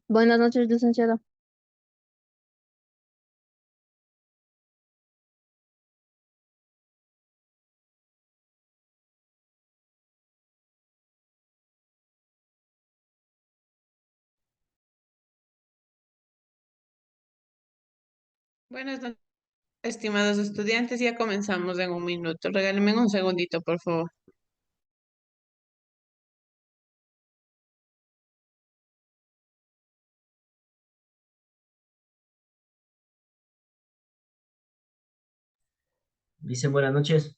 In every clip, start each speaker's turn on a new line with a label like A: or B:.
A: Buenas noches, licenciada.
B: Buenas noches, estimados estudiantes. Ya comenzamos en un minuto. Regálenme un segundito, por favor.
C: Dice buenas noches.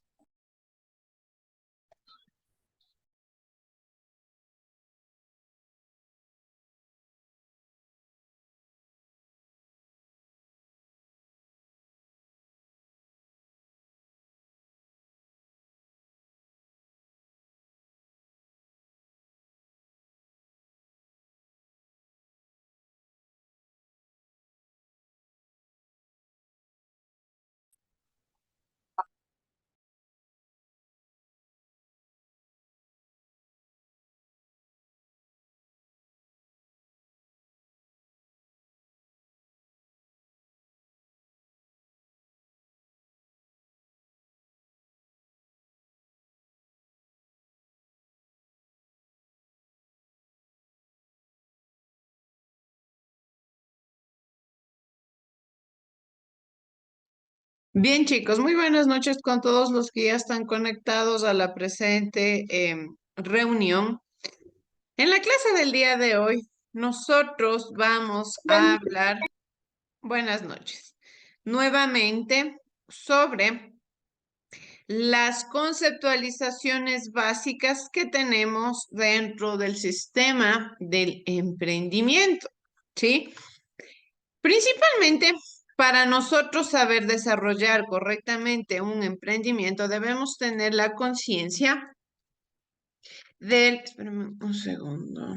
B: Bien, chicos, muy buenas noches con todos los que ya están conectados a la presente reunión. En la clase del día de hoy, nosotros vamos a hablar, buenas noches, nuevamente sobre las conceptualizaciones básicas que tenemos dentro del sistema del emprendimiento, ¿sí? Principalmente, para nosotros saber desarrollar correctamente un emprendimiento, debemos tener la conciencia del... Espérame un segundo.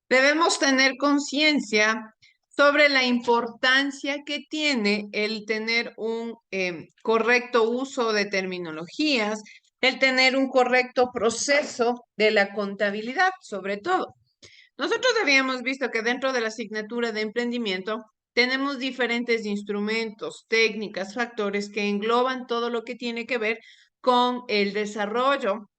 B: Debemos tener conciencia sobre la importancia que tiene el tener un correcto uso de terminologías, el tener un correcto proceso de la contabilidad, sobre todo. Nosotros habíamos visto que dentro de la asignatura de emprendimiento tenemos diferentes instrumentos, técnicas, factores que engloban todo lo que tiene que ver con el desarrollo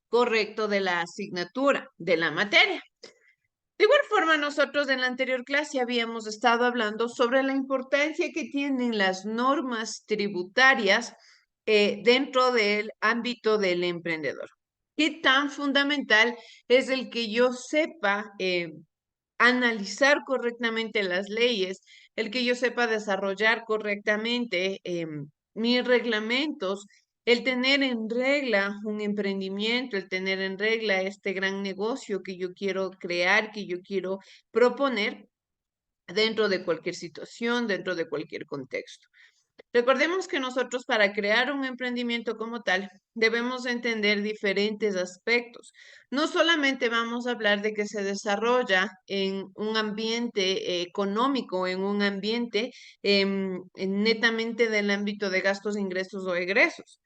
B: correcto de la asignatura, de la materia. De igual forma, nosotros en la anterior clase habíamos estado hablando sobre la importancia que tienen las normas tributarias dentro del ámbito del emprendedor. ¿Qué tan fundamental es el que yo sepa analizar correctamente las leyes, el que yo sepa desarrollar correctamente mis reglamentos, el tener en regla un emprendimiento, el tener en regla este gran negocio que yo quiero crear, que yo quiero proponer dentro de cualquier situación, dentro de cualquier contexto? Recordemos que nosotros para crear un emprendimiento como tal debemos entender diferentes aspectos. No solamente vamos a hablar de que se desarrolla en un ambiente económico, en un ambiente netamente del ámbito de gastos, ingresos o egresos.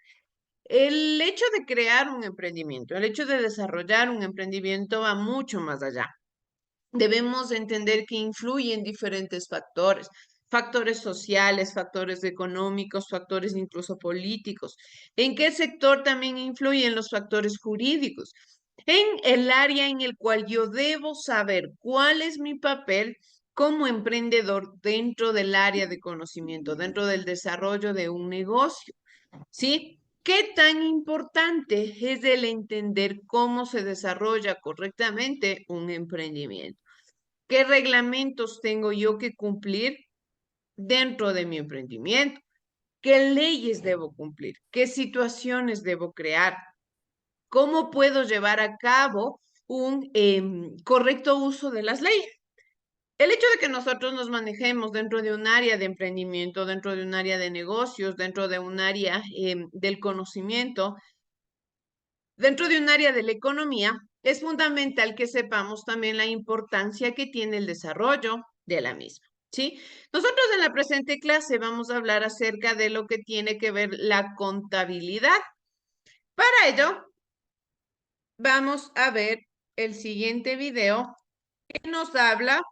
B: El hecho de crear un emprendimiento, el hecho de desarrollar un emprendimiento va mucho más allá. Debemos entender que influyen diferentes factores, factores sociales, factores económicos, factores incluso políticos. ¿En qué sector también influyen los factores jurídicos? En el área en el cual yo debo saber cuál es mi papel como emprendedor dentro del área de conocimiento, dentro del desarrollo de un negocio. ¿Sí? ¿Qué tan importante es el entender cómo se desarrolla correctamente un emprendimiento? ¿Qué reglamentos tengo yo que cumplir dentro de mi emprendimiento? ¿Qué leyes debo cumplir? ¿Qué situaciones debo crear? ¿Cómo puedo llevar a cabo un correcto uso de las leyes? El hecho de que nosotros nos manejemos dentro de un área de emprendimiento, dentro de un área de negocios, dentro de un área del conocimiento, dentro de un área de la economía, es fundamental que sepamos también la importancia que tiene el desarrollo de la misma. ¿sí? Nosotros en la presente clase vamos a hablar acerca de lo que tiene que ver la contabilidad. Para ello, vamos a ver el siguiente video que nos habla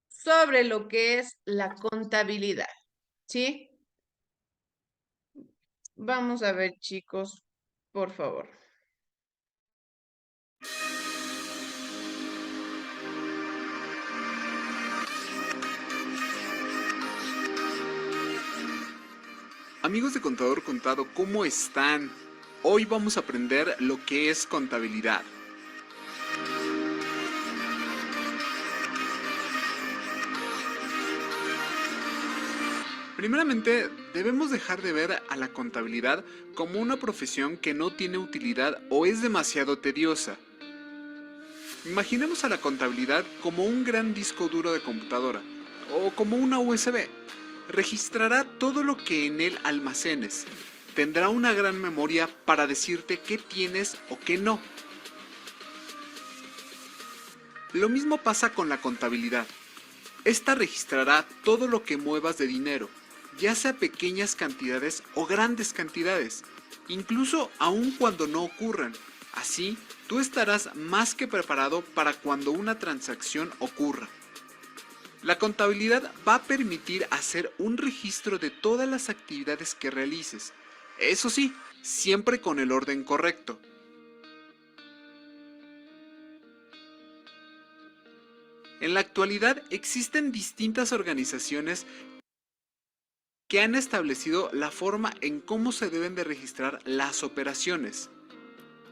B: sobre lo que es la contabilidad, ¿sí? Vamos a ver, chicos, por favor.
A: Amigos de Contador Contado, ¿cómo están? Hoy vamos a aprender lo que es contabilidad. Primeramente, debemos dejar de ver a la contabilidad como una profesión que no tiene utilidad o es demasiado tediosa. Imaginemos a la contabilidad como un gran disco duro de computadora o como una USB. Registrará todo lo que en él almacenes. Tendrá una gran memoria para decirte qué tienes o qué no. Lo mismo pasa con la contabilidad. Esta registrará todo lo que muevas de dinero, ya sea pequeñas cantidades o grandes cantidades, incluso aun cuando no ocurran. Así, tú estarás más que preparado para cuando una transacción ocurra. La contabilidad va a permitir hacer un registro de todas las actividades que realices. Eso sí, siempre con el orden correcto. En la actualidad existen distintas organizaciones que han establecido la forma en cómo se deben de registrar las operaciones.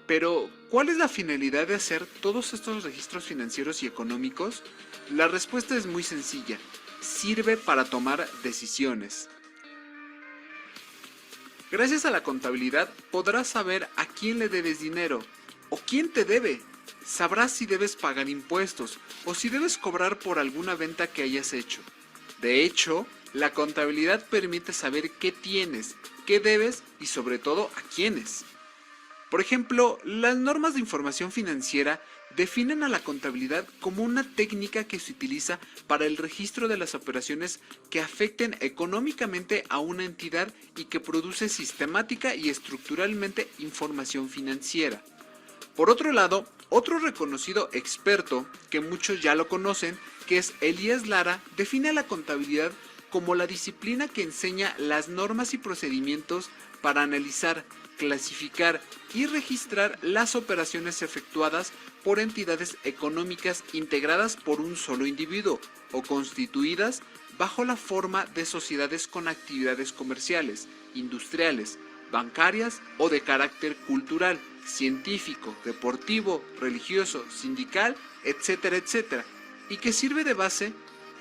A: Pero, ¿cuál es la finalidad de hacer todos estos registros financieros y económicos? La respuesta es muy sencilla. Sirve para tomar decisiones. Gracias a la contabilidad podrás saber a quién le debes dinero o quién te debe. Sabrás si debes pagar impuestos o si debes cobrar por alguna venta que hayas hecho. De hecho, la contabilidad permite saber qué tienes, qué debes y sobre todo a quiénes. Por ejemplo, las normas de información financiera definen a la contabilidad como una técnica que se utiliza para el registro de las operaciones que afecten económicamente a una entidad y que produce sistemática y estructuralmente información financiera. Por otro lado, otro reconocido experto, que muchos ya lo conocen, que es Elías Lara, define a la contabilidad como la disciplina que enseña las normas y procedimientos para analizar, clasificar y registrar las operaciones efectuadas por entidades económicas integradas por un solo individuo o constituidas bajo la forma de sociedades con actividades comerciales, industriales, bancarias o de carácter cultural, científico, deportivo, religioso, sindical, etcétera, etcétera, y que sirve de base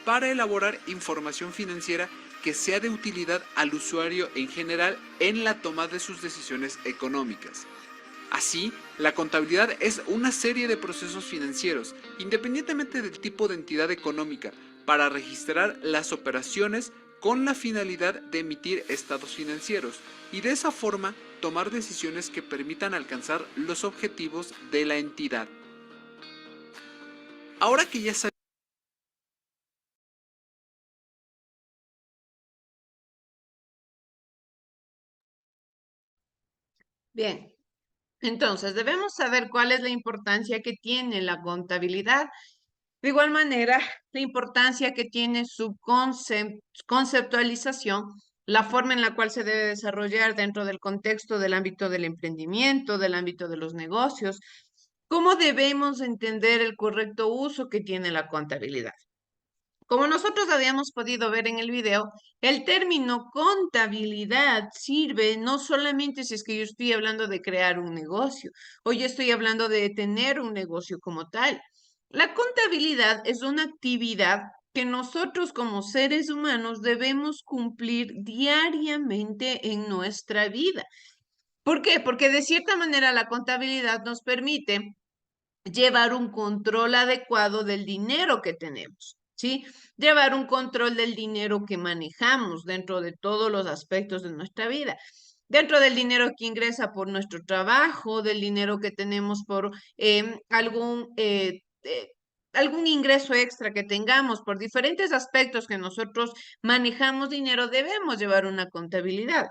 A: para elaborar información financiera que sea de utilidad al usuario en general en la toma de sus decisiones económicas. Así, la contabilidad es una serie de procesos financieros, independientemente del tipo de entidad económica, para registrar las operaciones con la finalidad de emitir estados financieros y de esa forma tomar decisiones que permitan alcanzar los objetivos de la entidad. Ahora que ya sabes.
B: Bien, entonces debemos saber cuál es la importancia que tiene la contabilidad. De igual manera, la importancia que tiene su conceptualización, la forma en la cual se debe desarrollar dentro del contexto del ámbito del emprendimiento, del ámbito de los negocios, cómo debemos entender el correcto uso que tiene la contabilidad. Como nosotros habíamos podido ver en el video, el término contabilidad sirve no solamente si es que yo estoy hablando de crear un negocio o yo estoy hablando de tener un negocio como tal. La contabilidad es una actividad que nosotros como seres humanos debemos cumplir diariamente en nuestra vida. ¿Por qué? Porque de cierta manera la contabilidad nos permite llevar un control adecuado del dinero que tenemos, ¿sí? Llevar un control del dinero que manejamos dentro de todos los aspectos de nuestra vida. Dentro del dinero que ingresa por nuestro trabajo, del dinero que tenemos por algún algún ingreso extra que tengamos por diferentes aspectos que nosotros manejamos dinero, debemos llevar una contabilidad.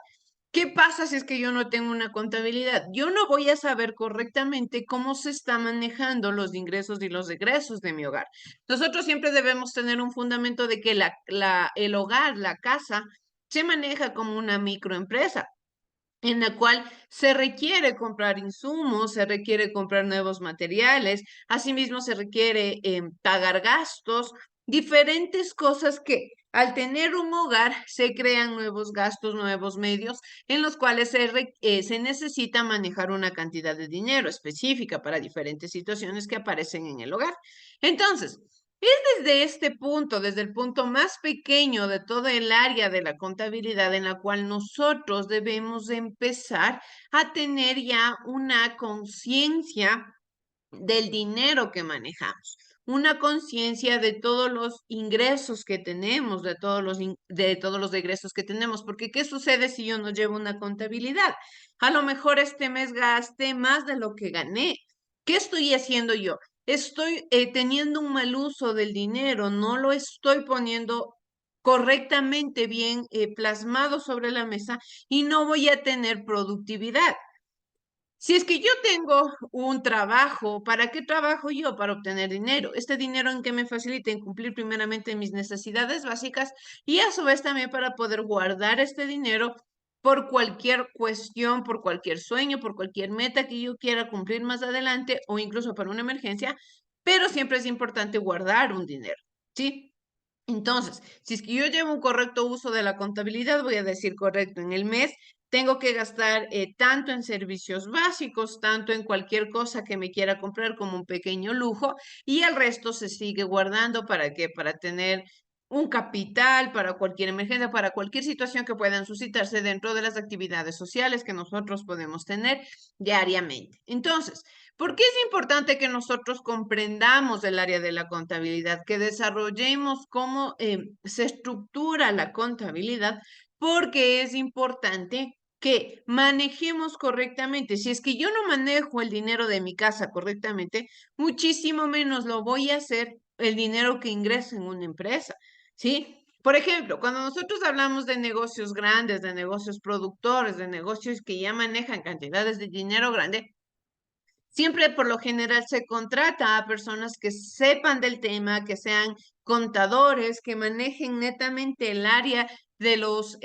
B: ¿Qué pasa si es que yo no tengo una contabilidad? Yo no voy a saber correctamente cómo se está manejando los ingresos y los egresos de mi hogar. Nosotros siempre debemos tener un fundamento de que el hogar, la casa, se maneja como una microempresa en la cual se requiere comprar insumos, se requiere comprar nuevos materiales, asimismo se requiere pagar gastos, diferentes cosas que al tener un hogar se crean nuevos gastos, nuevos medios en los cuales se necesita manejar una cantidad de dinero específica para diferentes situaciones que aparecen en el hogar. Entonces, es desde este punto, desde el punto más pequeño de todo el área de la contabilidad en la cual nosotros debemos de empezar a tener ya una conciencia del dinero que manejamos, una conciencia de todos los ingresos que tenemos, de todos los egresos que tenemos, porque ¿qué sucede si yo no llevo una contabilidad? A lo mejor este mes gasté más de lo que gané. ¿Qué estoy haciendo yo? Estoy teniendo un mal uso del dinero, no lo estoy poniendo correctamente bien plasmado sobre la mesa y no voy a tener productividad. Si es que yo tengo un trabajo, ¿para qué trabajo yo? Para obtener dinero. Este dinero en que me facilita en cumplir primeramente mis necesidades básicas y a su vez también para poder guardar este dinero por cualquier cuestión, por cualquier sueño, por cualquier meta que yo quiera cumplir más adelante o incluso para una emergencia, pero siempre es importante guardar un dinero, ¿sí? Entonces, si es que yo llevo un correcto uso de la contabilidad, voy a decir correcto, en el mes tengo que gastar tanto en servicios básicos, tanto en cualquier cosa que me quiera comprar como un pequeño lujo, y el resto se sigue guardando para qué, para tener un capital, para cualquier emergencia, para cualquier situación que puedan suscitarse dentro de las actividades sociales que nosotros podemos tener diariamente. Entonces, ¿por qué es importante que nosotros comprendamos el área de la contabilidad, que desarrollemos cómo se estructura la contabilidad? Porque es importante que manejemos correctamente. Si es que yo no manejo el dinero de mi casa correctamente, muchísimo menos lo voy a hacer el dinero que ingresa en una empresa, ¿sí? Por ejemplo, cuando nosotros hablamos de negocios grandes, de negocios productores, de negocios que ya manejan cantidades de dinero grande, siempre por lo general se contrata a personas que sepan del tema, que sean contadores, que manejen netamente el área de los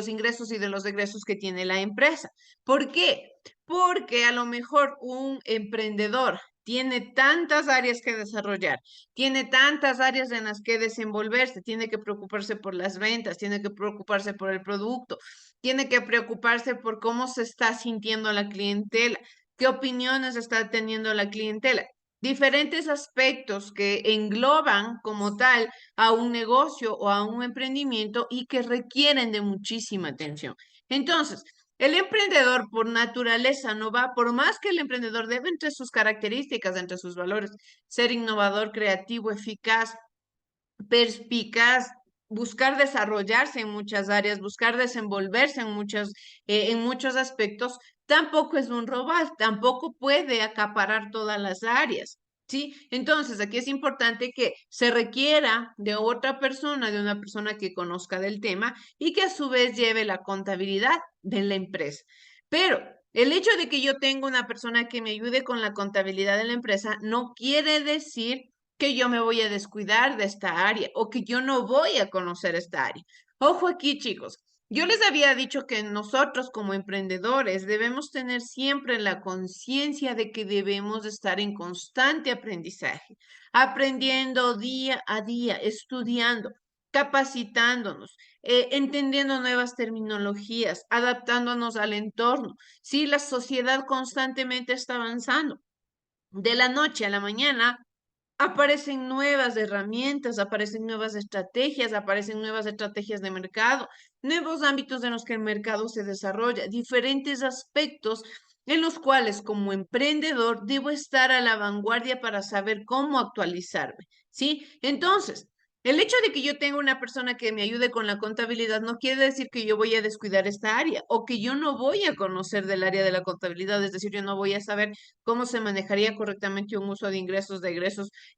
B: ingresos y de los egresos que tiene la empresa. ¿Por qué? Porque a lo mejor un emprendedor tiene tantas áreas que desarrollar, tiene tantas áreas en las que desenvolverse, tiene que preocuparse por las ventas, tiene que preocuparse por el producto, tiene que preocuparse por cómo se está sintiendo la clientela, qué opiniones está teniendo la clientela. Diferentes aspectos que engloban como tal a un negocio o a un emprendimiento y que requieren de muchísima atención. Entonces, el emprendedor por naturaleza no va, por más que el emprendedor debe entre sus características, entre sus valores, ser innovador, creativo, eficaz, perspicaz, buscar desarrollarse en muchas áreas, buscar desenvolverse en muchos aspectos, tampoco es un robot, tampoco puede acaparar todas las áreas. ¿Sí? Entonces, aquí es importante que se requiera de otra persona, de una persona que conozca del tema y que a su vez lleve la contabilidad de la empresa. Pero el hecho de que yo tenga una persona que me ayude con la contabilidad de la empresa no quiere decir que yo me voy a descuidar de esta área o que yo no voy a conocer esta área. Ojo aquí, chicos. Yo les había dicho que nosotros como emprendedores debemos tener siempre la conciencia de que debemos estar en constante aprendizaje, aprendiendo día a día, estudiando, capacitándonos, entendiendo nuevas terminologías, adaptándonos al entorno. Sí, la sociedad constantemente está avanzando. De la noche a la mañana aparecen nuevas herramientas, aparecen nuevas estrategias de mercado, nuevos ámbitos en los que el mercado se desarrolla, diferentes aspectos en los cuales como emprendedor debo estar a la vanguardia para saber cómo actualizarme, ¿sí? Entonces, El hecho de que yo tenga una persona que me ayude con la contabilidad no quiere decir que yo voy a descuidar esta área o que yo no voy a conocer del área de la contabilidad, es decir, yo no voy a saber cómo se manejaría correctamente un uso de egresos,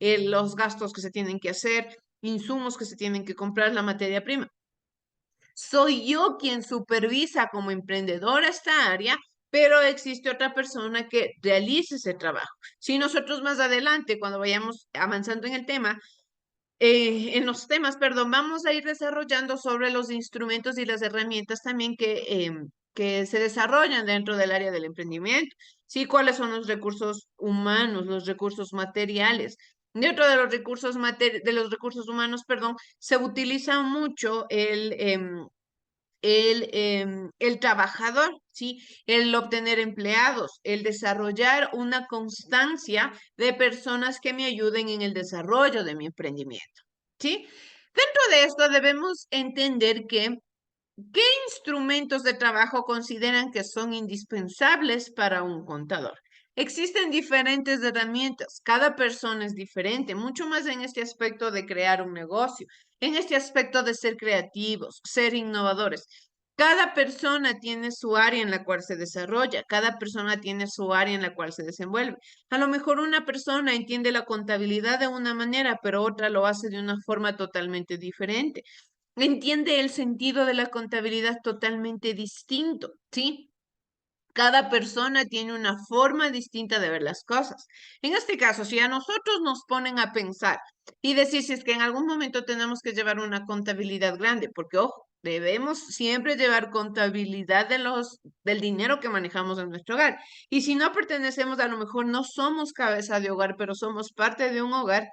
B: los gastos que se tienen que hacer, insumos que se tienen que comprar, la materia prima. Soy yo quien supervisa como emprendedora esta área, pero existe otra persona que realice ese trabajo. Si nosotros más adelante, cuando vayamos avanzando en los temas, perdón, vamos a ir desarrollando sobre los instrumentos y las herramientas también que se desarrollan dentro del área del emprendimiento. Sí, cuáles son los recursos humanos, los recursos materiales. Dentro de los de los recursos humanos, perdón, se utiliza mucho el trabajador, ¿sí? El obtener empleados, el desarrollar una constancia de personas que me ayuden en el desarrollo de mi emprendimiento, ¿sí? Dentro de esto debemos entender que ¿qué instrumentos de trabajo consideran que son indispensables para un contador? Existen diferentes herramientas, cada persona es diferente, mucho más en este aspecto de crear un negocio, en este aspecto de ser creativos, ser innovadores. Cada persona tiene su área en la cual se desarrolla, cada persona tiene su área en la cual se desenvuelve. A lo mejor una persona entiende la contabilidad de una manera, pero otra lo hace de una forma totalmente diferente. Entiende el sentido de la contabilidad totalmente distinto, ¿sí? Cada persona tiene una forma distinta de ver las cosas. En este caso, si a nosotros nos ponen a pensar y decir si es que en algún momento tenemos que llevar una contabilidad grande, porque ojo, debemos siempre llevar contabilidad del dinero que manejamos en nuestro hogar. Y si no pertenecemos, a lo mejor no somos cabeza de hogar, pero somos parte de un hogar.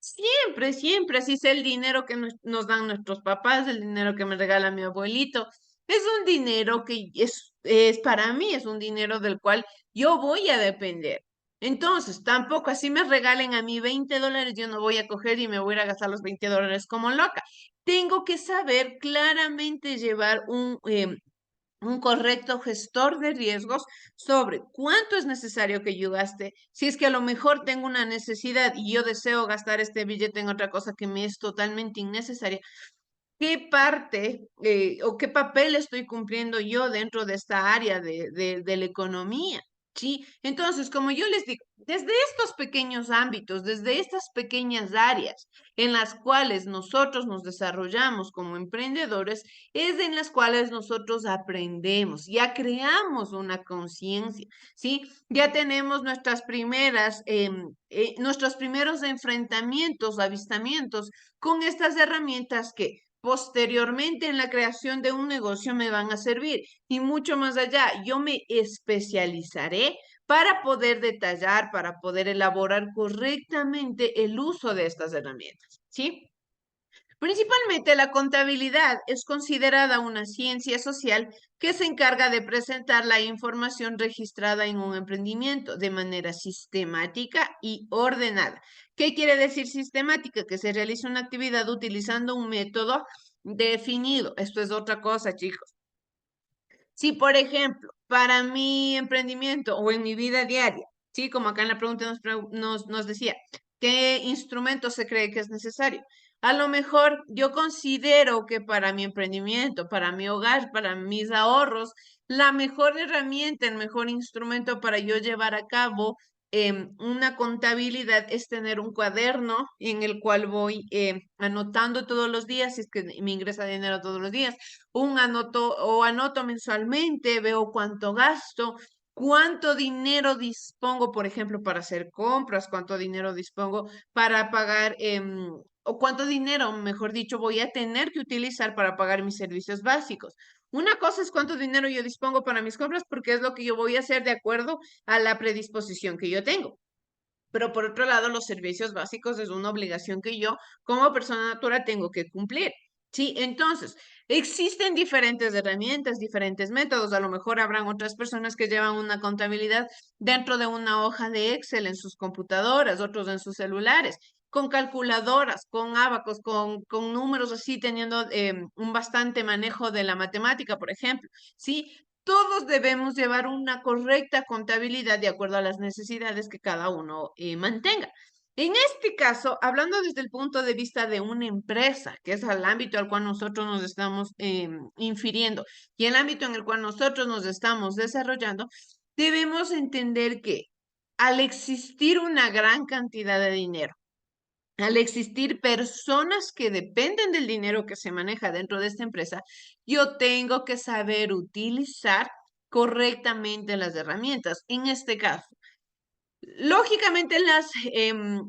B: Siempre, siempre, así sea el dinero que nos dan nuestros papás, el dinero que me regala mi abuelito. Es un dinero que es para mí, es un dinero del cual yo voy a depender. Entonces, tampoco así me regalen a mí $20, yo no voy a coger y me voy a ir a gastar los $20 como loca. Tengo que saber claramente llevar un correcto gestor de riesgos sobre cuánto es necesario que yo gaste. Si es que a lo mejor tengo una necesidad y yo deseo gastar este billete en otra cosa que me es totalmente innecesaria, ¿qué parte o qué papel estoy cumpliendo yo dentro de esta área de la economía? ¿Sí? Entonces, como yo les digo, desde estos pequeños ámbitos, desde estas pequeñas áreas en las cuales nosotros nos desarrollamos como emprendedores, es en las cuales nosotros aprendemos, ya creamos una conciencia, ¿sí? Ya tenemos nuestros primeros enfrentamientos, avistamientos con estas herramientas que posteriormente en la creación de un negocio me van a servir. Y mucho más allá, yo me especializaré para poder detallar, para poder elaborar correctamente el uso de estas herramientas, ¿sí? Principalmente la contabilidad es considerada una ciencia social que se encarga de presentar la información registrada en un emprendimiento de manera sistemática y ordenada. ¿Qué quiere decir sistemática? Que se realiza una actividad utilizando un método definido. Esto es otra cosa, chicos. Si, por ejemplo, para mi emprendimiento o en mi vida diaria, sí, como acá en la pregunta nos decía, ¿qué instrumento se cree que es necesario? A lo mejor yo considero que para mi emprendimiento, para mi hogar, para mis ahorros, la mejor herramienta, el mejor instrumento para yo llevar a cabo una contabilidad es tener un cuaderno en el cual voy anotando todos los días, si es que me ingresa dinero todos los días, anoto mensualmente, veo cuánto gasto, cuánto dinero dispongo, por ejemplo, para hacer compras, cuánto dinero dispongo para pagar, o cuánto dinero, mejor dicho, voy a tener que utilizar para pagar mis servicios básicos. Una cosa es cuánto dinero yo dispongo para mis compras, porque es lo que yo voy a hacer de acuerdo a la predisposición que yo tengo. Pero por otro lado, los servicios básicos es una obligación que yo como persona natural tengo que cumplir. Sí, entonces, existen diferentes herramientas, diferentes métodos. A lo mejor habrán otras personas que llevan una contabilidad dentro de una hoja de Excel en sus computadoras, otros en sus celulares, con calculadoras, con ábacos, con números así, teniendo un bastante manejo de la matemática, por ejemplo. Sí, todos debemos llevar una correcta contabilidad de acuerdo a las necesidades que cada uno mantenga. En este caso, hablando desde el punto de vista de una empresa, que es el ámbito al cual nosotros nos estamos infiriendo y el ámbito en el cual nosotros nos estamos desarrollando, debemos entender que al existir una gran cantidad de dinero, al existir personas que dependen del dinero que se maneja dentro de esta empresa, yo tengo que saber utilizar correctamente las herramientas. En este caso, lógicamente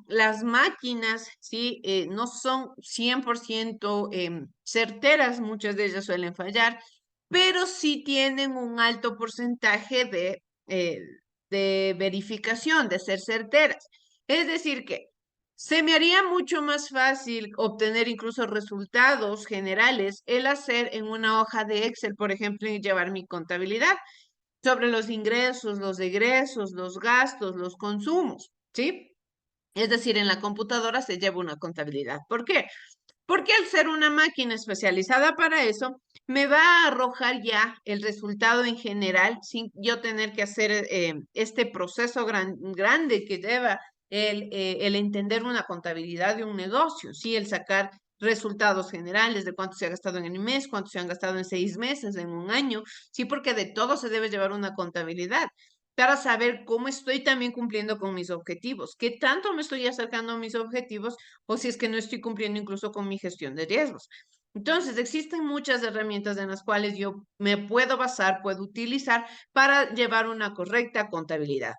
B: las máquinas, ¿sí? No son 100% certeras, muchas de ellas suelen fallar, pero sí tienen un alto porcentaje de verificación, de ser certeras. Es decir, que se me haría mucho más fácil obtener incluso resultados generales el hacer en una hoja de Excel, por ejemplo, y llevar mi contabilidad sobre los ingresos, los egresos, los gastos, los consumos, ¿sí? Es decir, en la computadora se lleva una contabilidad. ¿Por qué? Porque al ser una máquina especializada para eso, me va a arrojar ya el resultado en general sin yo tener que hacer este proceso grande que lleva el entender una contabilidad de un negocio, ¿sí? El sacar resultados generales de cuánto se ha gastado en el mes, cuánto se han gastado en 6 meses, en un año, sí, porque de todo se debe llevar una contabilidad para saber cómo estoy también cumpliendo con mis objetivos, qué tanto me estoy acercando a mis objetivos o si es que no estoy cumpliendo incluso con mi gestión de riesgos. Entonces, existen muchas herramientas en las cuales yo me puedo basar, puedo utilizar para llevar una correcta contabilidad.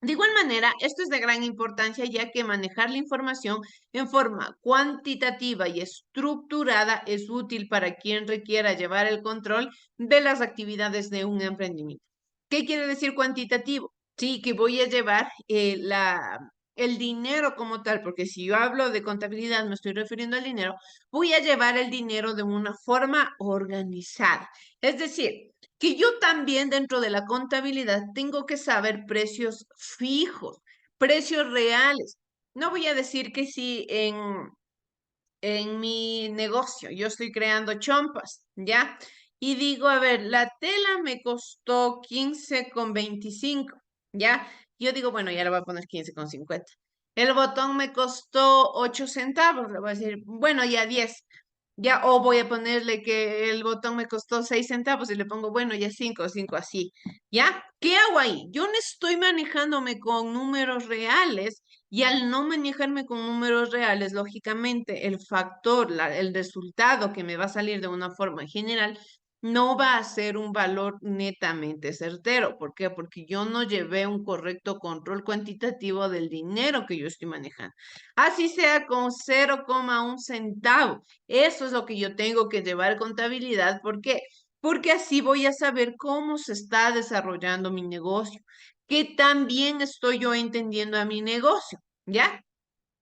B: De igual manera, esto es de gran importancia ya que manejar la información en forma cuantitativa y estructurada es útil para quien requiera llevar el control de las actividades de un emprendimiento. ¿Qué quiere decir cuantitativo? Sí, que voy a llevar el dinero como tal, porque si yo hablo de contabilidad, me estoy refiriendo al dinero, voy a llevar el dinero de una forma organizada. Es decir, que yo también dentro de la contabilidad tengo que saber precios fijos, precios reales. No voy a decir que si en mi negocio yo estoy creando chompas, ¿ya? Y digo, a ver, la tela me costó 15,25, ¿ya? Yo digo, bueno, ya le voy a poner 15,50. El botón me costó 8 centavos, le voy a decir, bueno, ya 10. Ya, o voy a ponerle que el botón me costó 6 centavos y le pongo, bueno, ya 5, 5 así. ¿Ya? ¿Qué hago ahí? Yo no estoy manejándome con números reales y al no manejarme con números reales, lógicamente el factor, el resultado que me va a salir de una forma general no va a ser un valor netamente certero. ¿Por qué? Porque yo no llevé un correcto control cuantitativo del dinero que yo estoy manejando. Así sea con 0,1 centavo. Eso es lo que yo tengo que llevar contabilidad. ¿Por qué? Porque así voy a saber cómo se está desarrollando mi negocio, qué tan bien estoy yo entendiendo a mi negocio, ¿ya?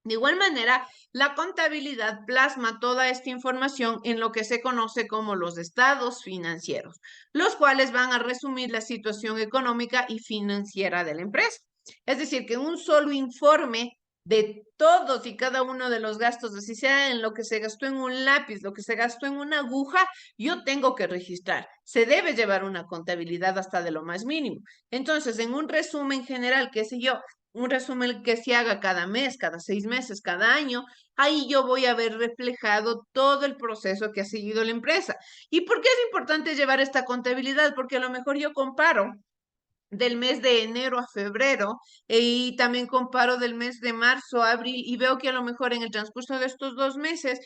B: De igual manera, la contabilidad plasma toda esta información en lo que se conoce como los estados financieros, los cuales van a resumir la situación económica y financiera de la empresa. Es decir, que un solo informe de todos y cada uno de los gastos, así sea en lo que se gastó en un lápiz, lo que se gastó en una aguja, yo tengo que registrar. Se debe llevar una contabilidad hasta de lo más mínimo. Entonces, en un resumen general, qué sé yo, un resumen que se haga cada mes, cada 6 meses, cada año, ahí yo voy a ver reflejado todo el proceso que ha seguido la empresa. ¿Y por qué es importante llevar esta contabilidad? Porque a lo mejor yo comparo del mes de enero a febrero y también comparo del mes de marzo a abril y veo que a lo mejor en el transcurso de estos 2 meses,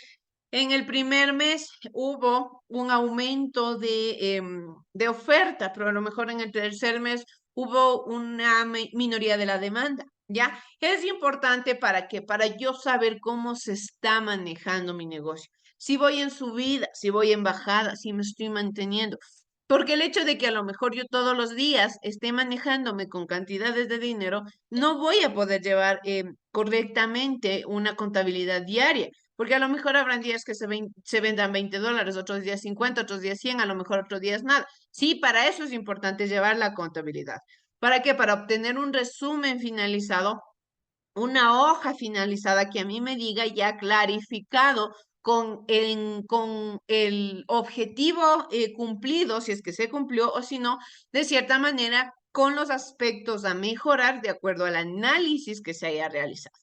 B: en el primer mes hubo un aumento de oferta, pero a lo mejor en el tercer mes hubo una minoría de la demanda. ¿Ya? Es importante para que, para yo saber cómo se está manejando mi negocio. Si voy en subida, si voy en bajada, si me estoy manteniendo. Porque el hecho de que a lo mejor yo todos los días esté manejándome con cantidades de dinero, no voy a poder llevar correctamente una contabilidad diaria. Porque a lo mejor habrán días que se vendan $20, otros días 50, otros días 100, a lo mejor otros días nada. Sí, para eso es importante llevar la contabilidad. ¿Para qué? Para obtener un resumen finalizado, una hoja finalizada que a mí me diga ya clarificado con el objetivo cumplido, si es que se cumplió o si no, de cierta manera, con los aspectos a mejorar de acuerdo al análisis que se haya realizado.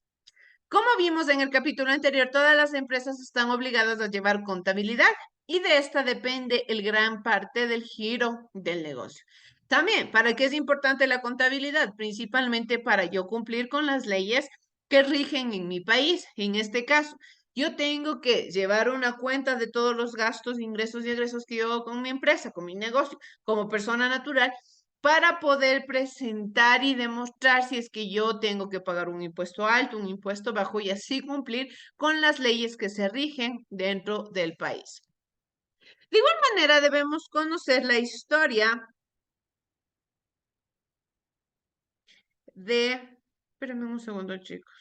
B: Como vimos en el capítulo anterior, todas las empresas están obligadas a llevar contabilidad y de esta depende el gran parte del giro del negocio. También, ¿para qué es importante la contabilidad? Principalmente para yo cumplir con las leyes que rigen en mi país. En este caso, yo tengo que llevar una cuenta de todos los gastos, ingresos y egresos que yo hago con mi empresa, con mi negocio, como persona natural, para poder presentar y demostrar si es que yo tengo que pagar un impuesto alto, un impuesto bajo y así cumplir con las leyes que se rigen dentro del país. De igual manera, debemos conocer la historia de... Espérenme un segundo, chicos.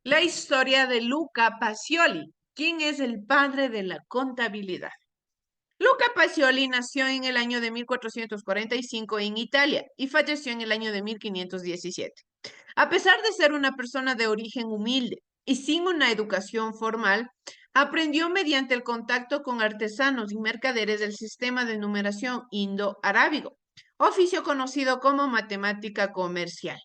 B: La historia de Luca Pacioli, quien es el padre de la contabilidad. Luca Pacioli nació en el año de 1445 en Italia y falleció en el año de 1517. A pesar de ser una persona de origen humilde y sin una educación formal, aprendió mediante el contacto con artesanos y mercaderes del sistema de numeración indo-arábigo, oficio conocido como matemática comercial.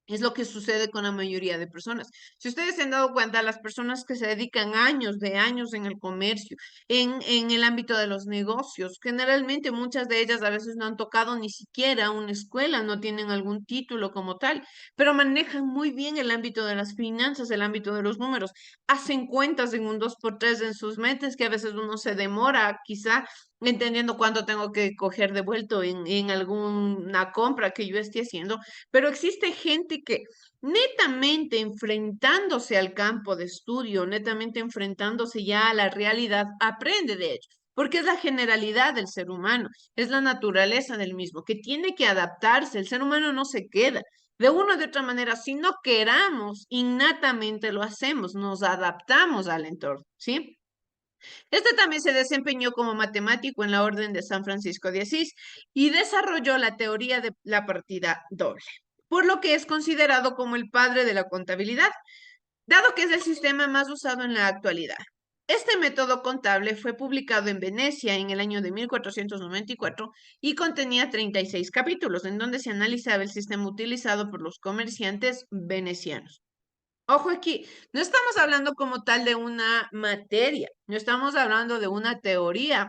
B: Es lo que sucede con la mayoría de personas. Si ustedes se han dado cuenta, las personas que se dedican años de años en el comercio, en el ámbito de los negocios, generalmente muchas de ellas a veces no han tocado ni siquiera una escuela, no tienen algún título como tal, pero manejan muy bien el ámbito de las finanzas, el ámbito de los números, hacen cuentas en un 2x3 en sus mentes que a veces uno se demora quizá entendiendo cuánto tengo que coger de vuelto en alguna compra que yo esté haciendo, pero existe gente que netamente enfrentándose al campo de estudio, netamente enfrentándose ya a la realidad, aprende de ello, porque es la generalidad del ser humano, es la naturaleza del mismo, que tiene que adaptarse. El ser humano no se queda. De una o de otra manera, si no queramos, innatamente lo hacemos, nos adaptamos al entorno, ¿sí? Este también se desempeñó como matemático en la Orden de San Francisco de Asís y desarrolló la teoría de la partida doble, por lo que es considerado como el padre de la contabilidad, dado que es el sistema más usado en la actualidad. Este método contable fue publicado en Venecia en el año de 1494 y contenía 36 capítulos, en donde se analizaba el sistema utilizado por los comerciantes venecianos. Ojo aquí, no estamos hablando como tal de una materia, no estamos hablando de una teoría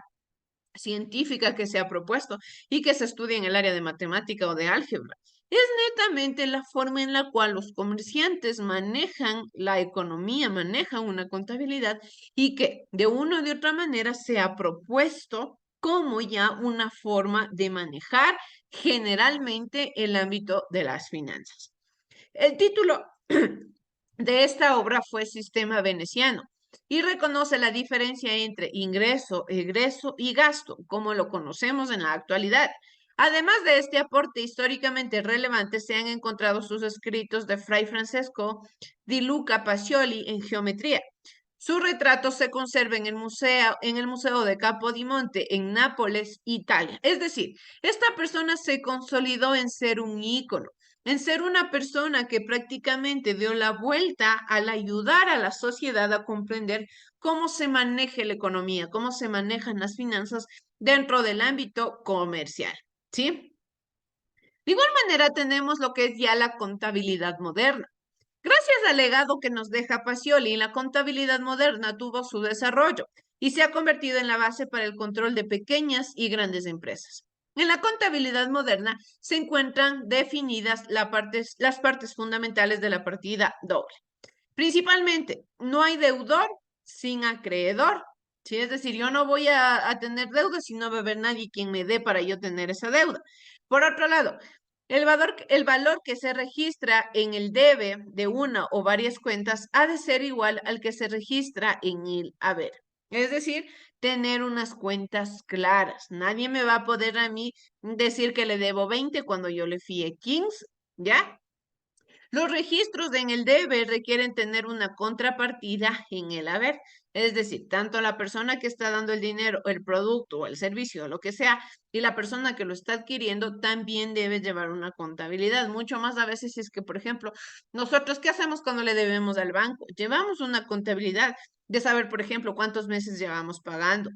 B: científica que se ha propuesto y que se estudia en el área de matemática o de álgebra. Es netamente la forma en la cual los comerciantes manejan la economía, manejan una contabilidad y que de una o de otra manera se ha propuesto como ya una forma de manejar generalmente el ámbito de las finanzas. El título de esta obra fue Sistema Veneciano y reconoce la diferencia entre ingreso, egreso y gasto, como lo conocemos en la actualidad. Además de este aporte históricamente relevante, se han encontrado sus escritos de Fray Francesco di Luca Pacioli en geometría. Su retrato se conserva en el Museo de Capodimonte en Nápoles, Italia. Es decir, esta persona se consolidó en ser un ícono, en ser una persona que prácticamente dio la vuelta al ayudar a la sociedad a comprender cómo se maneja la economía, cómo se manejan las finanzas dentro del ámbito comercial, ¿sí? De igual manera tenemos lo que es ya la contabilidad moderna. Gracias al legado que nos deja Pacioli, la contabilidad moderna tuvo su desarrollo y se ha convertido en la base para el control de pequeñas y grandes empresas. En la contabilidad moderna se encuentran definidas las partes fundamentales de la partida doble. Principalmente, no hay deudor sin acreedor. ¿Sí? Es decir, yo no voy a tener deuda si no va a haber nadie quien me dé para yo tener esa deuda. Por otro lado, el valor que se registra en el debe de una o varias cuentas ha de ser igual al que se registra en el haber. Es decir, tener unas cuentas claras. Nadie me va a poder a mí decir que le debo 20 cuando yo le fíe 15, ¿ya? Los registros en el debe requieren tener una contrapartida en el haber. Es decir, tanto la persona que está dando el dinero, el producto o el servicio o lo que sea, y la persona que lo está adquiriendo también debe llevar una contabilidad. Mucho más a veces si es que, por ejemplo, nosotros, ¿qué hacemos cuando le debemos al banco? Llevamos una contabilidad de saber, por ejemplo, cuántos meses llevamos pagando.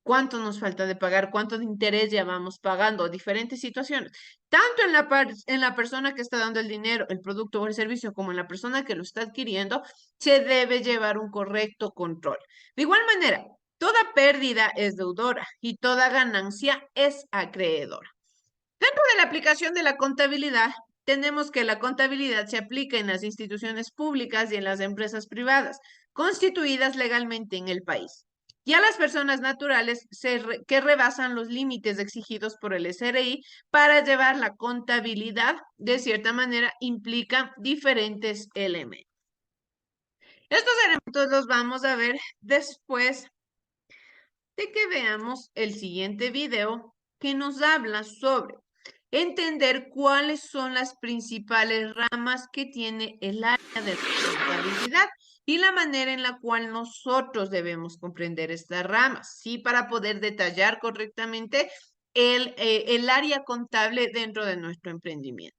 B: cuánto nos falta de pagar, cuánto de interés ya vamos pagando, diferentes situaciones, tanto en la persona que está dando el dinero, el producto o el servicio, como en la persona que lo está adquiriendo, se debe llevar un correcto control. De igual manera, toda pérdida es deudora y toda ganancia es acreedora. Dentro de la aplicación de la contabilidad, tenemos que la contabilidad se aplica en las instituciones públicas y en las empresas privadas constituidas legalmente en el país, y a las personas naturales que rebasan los límites exigidos por el SRI para llevar la contabilidad, de cierta manera, implica diferentes elementos. Estos elementos los vamos a ver después de que veamos el siguiente video que nos habla sobre entender cuáles son las principales ramas que tiene el área de contabilidad y la manera en la cual nosotros debemos comprender estas ramas, ¿sí? Para poder detallar correctamente el área contable dentro de nuestro emprendimiento.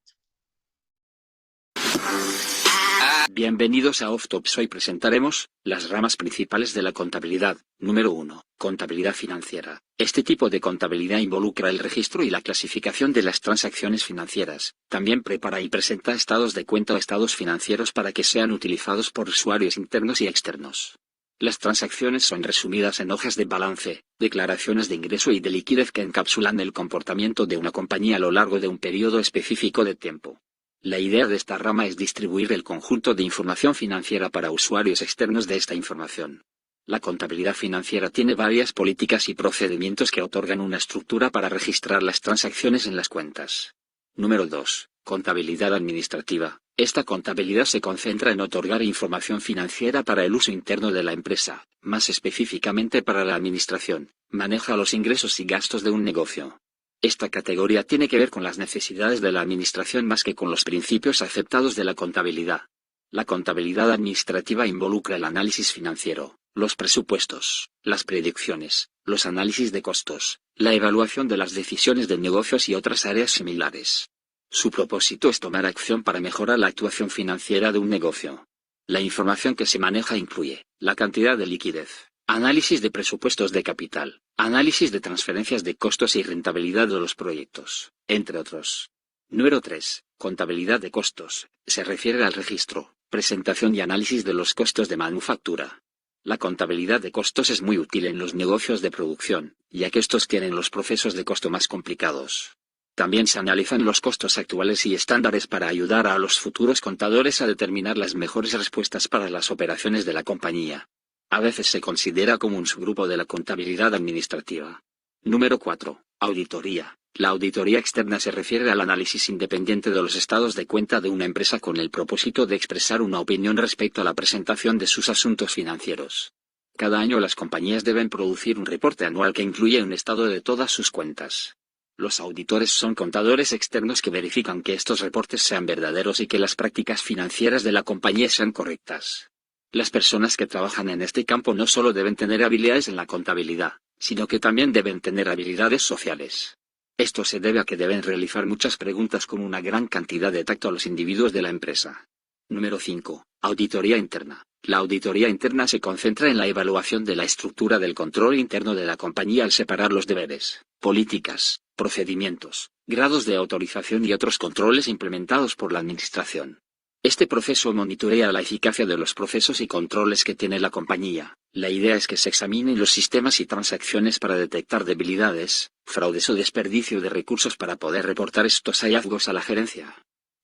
C: Bienvenidos a OffTops. Hoy presentaremos las ramas principales de la contabilidad. Número 1. Contabilidad financiera. Este tipo de contabilidad involucra el registro y la clasificación de las transacciones financieras. También prepara y presenta estados de cuenta o estados financieros para que sean utilizados por usuarios internos y externos. Las transacciones son resumidas en hojas de balance, declaraciones de ingreso y de liquidez que encapsulan el comportamiento de una compañía a lo largo de un periodo específico de tiempo. La idea de esta rama es distribuir el conjunto de información financiera para usuarios externos de esta información. La contabilidad financiera tiene varias políticas y procedimientos que otorgan una estructura para registrar las transacciones en las cuentas. Número 2. Contabilidad administrativa. Esta contabilidad se concentra en otorgar información financiera para el uso interno de la empresa, más específicamente para la administración. Maneja los ingresos y gastos de un negocio. Esta categoría tiene que ver con las necesidades de la administración más que con los principios aceptados de la contabilidad. La contabilidad administrativa involucra el análisis financiero, los presupuestos, las predicciones, los análisis de costos, la evaluación de las decisiones de negocios y otras áreas similares. Su propósito es tomar acción para mejorar la actuación financiera de un negocio. La información que se maneja incluye la cantidad de liquidez, análisis de presupuestos de capital, análisis de transferencias de costos y rentabilidad de los proyectos, entre otros. Número 3. Contabilidad de costos. Se refiere al registro, presentación y análisis de los costos de manufactura. La contabilidad de costos es muy útil en los negocios de producción, ya que estos tienen los procesos de costo más complicados. También se analizan los costos actuales y estándares para ayudar a los futuros contadores a determinar las mejores respuestas para las operaciones de la compañía. A veces se considera como un subgrupo de la contabilidad administrativa. Número 4. Auditoría. La auditoría externa se refiere al análisis independiente de los estados de cuenta de una empresa con el propósito de expresar una opinión respecto a la presentación de sus asuntos financieros. Cada año las compañías deben producir un reporte anual que incluye un estado de todas sus cuentas. Los auditores son contadores externos que verifican que estos reportes sean verdaderos y que las prácticas financieras de la compañía sean correctas. Las personas que trabajan en este campo no solo deben tener habilidades en la contabilidad, sino que también deben tener habilidades sociales. Esto se debe a que deben realizar muchas preguntas con una gran cantidad de tacto a los individuos de la empresa. Número 5. Auditoría interna. La auditoría interna se concentra en la evaluación de la estructura del control interno de la compañía al separar los deberes, políticas, procedimientos, grados de autorización y otros controles implementados por la administración. Este proceso monitorea la eficacia de los procesos y controles que tiene la compañía. La idea es que se examinen los sistemas y transacciones para detectar debilidades, fraudes o desperdicio de recursos para poder reportar estos hallazgos a la gerencia.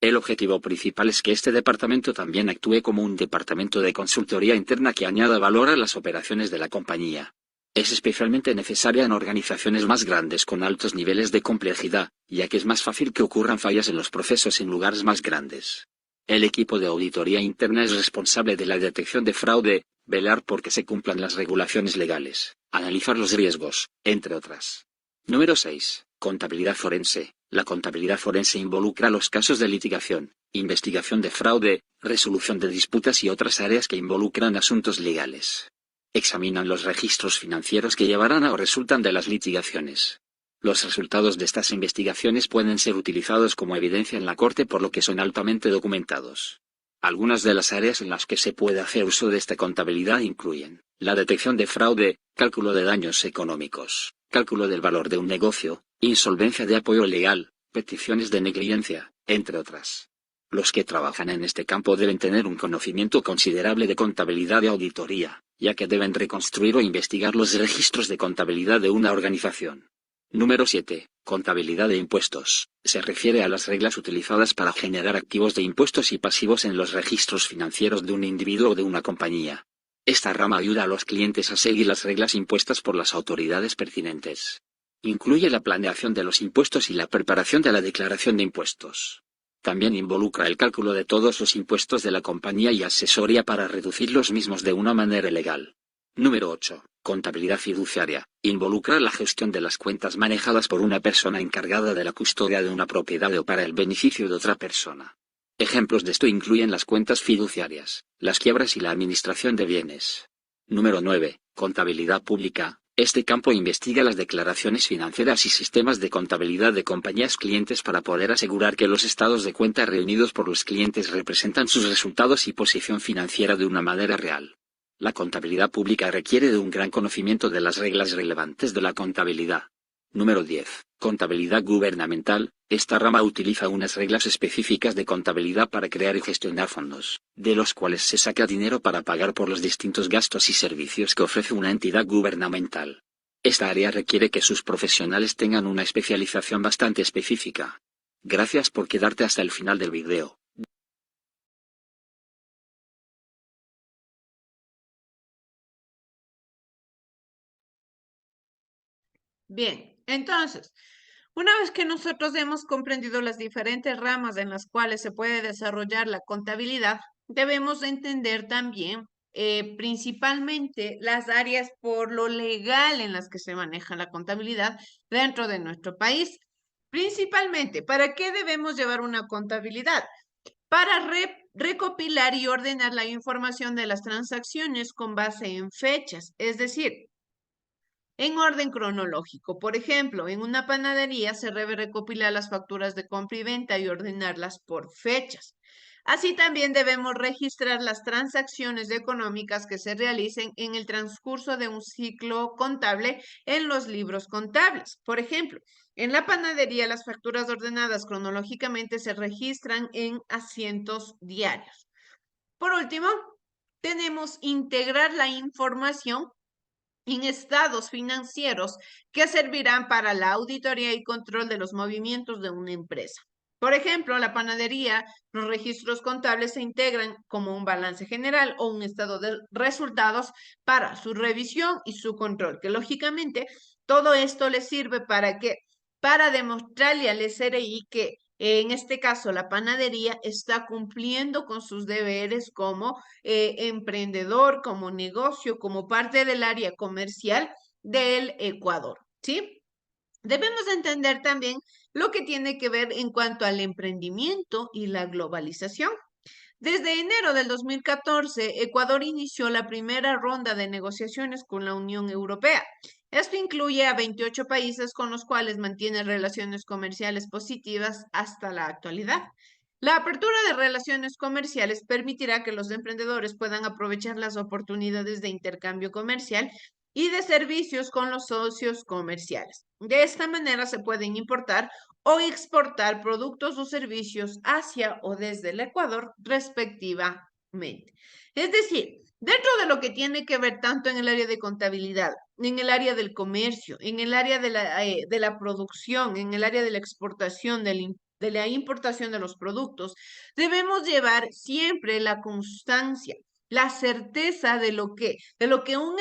C: El objetivo principal es que este departamento también actúe como un departamento de consultoría interna que añada valor a las operaciones de la compañía. Es especialmente necesaria en organizaciones más grandes con altos niveles de complejidad, ya que es más fácil que ocurran fallas en los procesos en lugares más grandes. El equipo de auditoría interna es responsable de la detección de fraude, velar por que se cumplan las regulaciones legales, analizar los riesgos, entre otras. Número 6. Contabilidad forense. La contabilidad forense involucra los casos de litigación, investigación de fraude, resolución de disputas y otras áreas que involucran asuntos legales. Examinan los registros financieros que llevarán a o resultan de las litigaciones. Los resultados de estas investigaciones pueden ser utilizados como evidencia en la corte por lo que son altamente documentados. Algunas de las áreas en las que se puede hacer uso de esta contabilidad incluyen la detección de fraude, cálculo de daños económicos, cálculo del valor de un negocio, insolvencia de apoyo legal, peticiones de negligencia, entre otras. Los que trabajan en este campo deben tener un conocimiento considerable de contabilidad y auditoría, ya que deben reconstruir o investigar los registros de contabilidad de una organización. Número 7. Contabilidad de impuestos. Se refiere a las reglas utilizadas para generar activos de impuestos y pasivos en los registros financieros de un individuo o de una compañía. Esta rama ayuda a los clientes a seguir las reglas impuestas por las autoridades pertinentes. Incluye la planeación de los impuestos y la preparación de la declaración de impuestos. También involucra el cálculo de todos los impuestos de la compañía y asesoría para reducir los mismos de una manera legal. Número 8. Contabilidad fiduciaria. Involucra la gestión de las cuentas manejadas por una persona encargada de la custodia de una propiedad o para el beneficio de otra persona. Ejemplos de esto incluyen las cuentas fiduciarias, las quiebras y la administración de bienes. Número 9. Contabilidad pública. Este campo investiga las declaraciones financieras y sistemas de contabilidad de compañías clientes para poder asegurar que los estados de cuenta reunidos por los clientes representan sus resultados y posición financiera de una manera real. La contabilidad pública requiere de un gran conocimiento de las reglas relevantes de la contabilidad. Número 10. Contabilidad gubernamental. Esta rama utiliza unas reglas específicas de contabilidad para crear y gestionar fondos, de los cuales se saca dinero para pagar por los distintos gastos y servicios que ofrece una entidad gubernamental. Esta área requiere que sus profesionales tengan una especialización bastante específica. Gracias por quedarte hasta el final del video.
B: Bien, entonces, una vez que nosotros hemos comprendido las diferentes ramas en las cuales se puede desarrollar la contabilidad, debemos entender también principalmente las áreas por lo legal en las que se maneja la contabilidad dentro de nuestro país. Principalmente, ¿para qué debemos llevar una contabilidad? Para recopilar y ordenar la información de las transacciones con base en fechas, es decir, en orden cronológico. Por ejemplo, en una panadería se debe recopilar las facturas de compra y venta y ordenarlas por fechas. Así también debemos registrar las transacciones económicas que se realicen en el transcurso de un ciclo contable en los libros contables. Por ejemplo, en la panadería las facturas ordenadas cronológicamente se registran en asientos diarios. Por último, tenemos integrar la información en estados financieros que servirán para la auditoría y control de los movimientos de una empresa. Por ejemplo, la panadería, los registros contables se integran como un balance general o un estado de resultados para su revisión y su control, que lógicamente todo esto le sirve para que, para demostrarle al SRI que en este caso la panadería está cumpliendo con sus deberes como emprendedor, como negocio, como parte del área comercial del Ecuador, ¿sí? Debemos entender también lo que tiene que ver en cuanto al emprendimiento y la globalización. Desde enero del 2014, Ecuador inició la primera ronda de negociaciones con la Unión Europea. Esto incluye a 28 países con los cuales mantiene relaciones comerciales positivas hasta la actualidad. La apertura de relaciones comerciales permitirá que los emprendedores puedan aprovechar las oportunidades de intercambio comercial y de servicios con los socios comerciales. De esta manera se pueden importar o exportar productos o servicios hacia o desde el Ecuador, respectivamente. Es decir, dentro de lo que tiene que ver tanto en el área de contabilidad, en el área del comercio, en el área de la producción, en el área de la exportación, de la importación de los productos, debemos llevar siempre la constancia, la certeza de lo que un